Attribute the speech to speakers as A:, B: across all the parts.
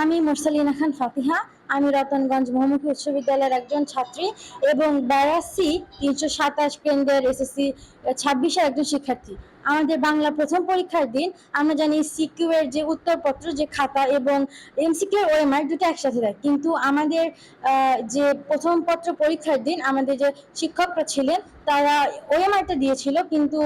A: আমি মুরসালিনা খান ফাতিহা। আমি রতনগঞ্জ বহুমুখী উচ্চ বিদ্যালয়ের একজন ছাত্রী এবং 82 327 কেন্দ্রের এসএসসি 26-এর একজন শিক্ষার্থী। আমাদের বাংলা প্রথম পরীক্ষার দিন আমরা জানি সিকিউ এর যে উত্তরপত্র, যে খাতা এবং এমসিকিউ এর ওএমআর দুটো একসাথে দেয়, কিন্তু আমাদের যে প্রথম পত্র পরীক্ষার দিন আমাদের যে শিক্ষকরা ছিলেন তারা ওএমআরটা দিয়েছিল, কিন্তু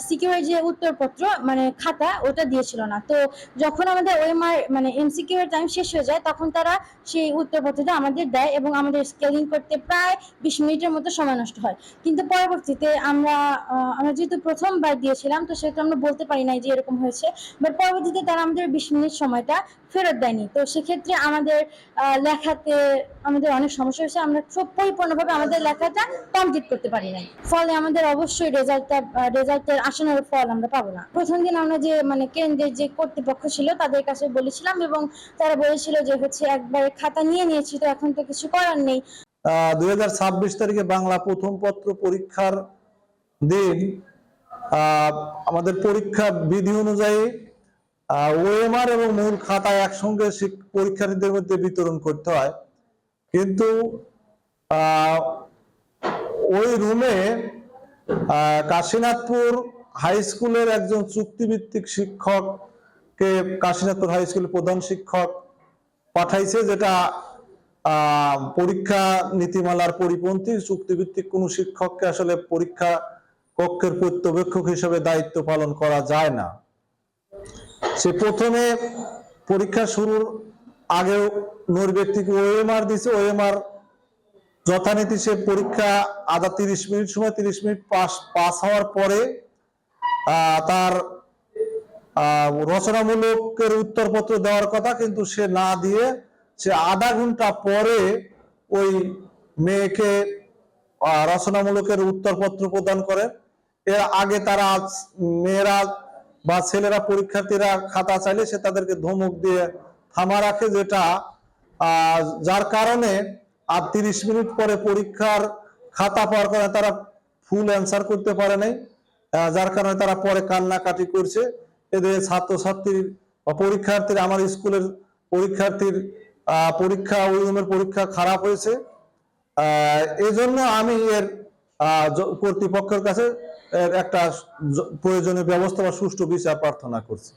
A: সিকিউ এর যে উত্তরপত্র মানে খাতা ওটা দিয়েছিল না। তো যখন আমাদের ওএমআর মানে এমসিকিউ এর টাইম শেষ হয়ে যায় তখন তারা সেই উত্তরপত্রটা আমাদের দেয় এবং আমাদের স্কেলিং করতে প্রায় 20 মিনিটের মতো সময় নষ্ট হয়। কিন্তু পরবর্তীতে আমরা যেহেতু প্রথমবার দিয়েছিলাম তো সেহেতু আমরা বলতে পারি নাই যে এরকম হয়েছে, বাট পরবর্তীতে তারা আমাদের 20 মিনিট সময়টা ফেরত দেয়নি। তো সেক্ষেত্রে আমাদের লেখাতে আমাদের অনেক সমস্যা হয়েছে, আমরা খুব পরিপূর্ণভাবে আমাদের লেখাটা কমপ্লিট করতে পারি নাই। ফলে আমাদের অবশ্যই রেজাল্টের আশানুরূপ ফল আমরা পাবো না। প্রথম দিন আমরা যে মানে কেন্দ্রের যে কর্তৃপক্ষ ছিল তাদের কাছে বলেছিলাম এবং তারা বলেছিল যে হচ্ছে একবারে খাতা নিয়ে নিয়েছি, তো এখন তো কিছু করার নেই।
B: 2026 তারিখে বাংলা প্রথম পত্র পরীক্ষার দিন আমাদের পরীক্ষা বিধি অনুযায়ী ওএমআর এবং মূল খাতা একসঙ্গে পরীক্ষার্থীদের মধ্যে বিতরণ করতে হয়, কিন্তু ওই রুমে কাশীনাথপুর হাই স্কুলের একজন চুক্তিভিত্তিক শিক্ষককে কাশীনাথপুর হাই স্কুলের প্রধান শিক্ষক পাঠাইছে, যেটা পরীক্ষা নীতিমালার পরিপন্থী। চুক্তিভিত্তিক কোন শিক্ষককে আসলে পরীক্ষা কক্ষের পর্যবেক্ষক হিসেবে দায়িত্ব পালন করা যায় না। সে প্রথমে পরীক্ষা শুরুর আগে নৈর্ব্যক্তিক ওএমআর দিছে, ওএমআর যথানীতি সে পরীক্ষা আধা 30 মিনিট সময় 30 মিনিট পাস হওয়ার পরে তার রচনামূলকের উত্তরপত্র দেওয়ার কথা, কিন্তু সে না দিয়ে সে আধা ঘন্টা পরে ওই মেয়েকে রচনামূলকের উত্তরপত্র প্রদান করে। এর আগে তারা মেয়েরা বা ছেলেরা পরীক্ষার্থীরা খাতা চাইলে সে তাদেরকে ধমক দিয়ে থামা রাখে, যেটা যার কারণে আর 30 মিনিট পরে পরীক্ষার খাতা পাওয়ার কারণে তারা ফুল অ্যান্সার করতে পারে নাই, যার কারণে তারা পরে কান্নাকাটি করছে। এদের ছাত্রছাত্রীর বা পরীক্ষার্থীর, আমার স্কুলের পরীক্ষার্থীর পরীক্ষা ওই রুমের পরীক্ষা খারাপ হয়েছে। এই জন্য আমি এর কর্তৃপক্ষের কাছে একটা প্রয়োজনীয় ব্যবস্থা বা সুষ্ঠু বিচার প্রার্থনা করছি।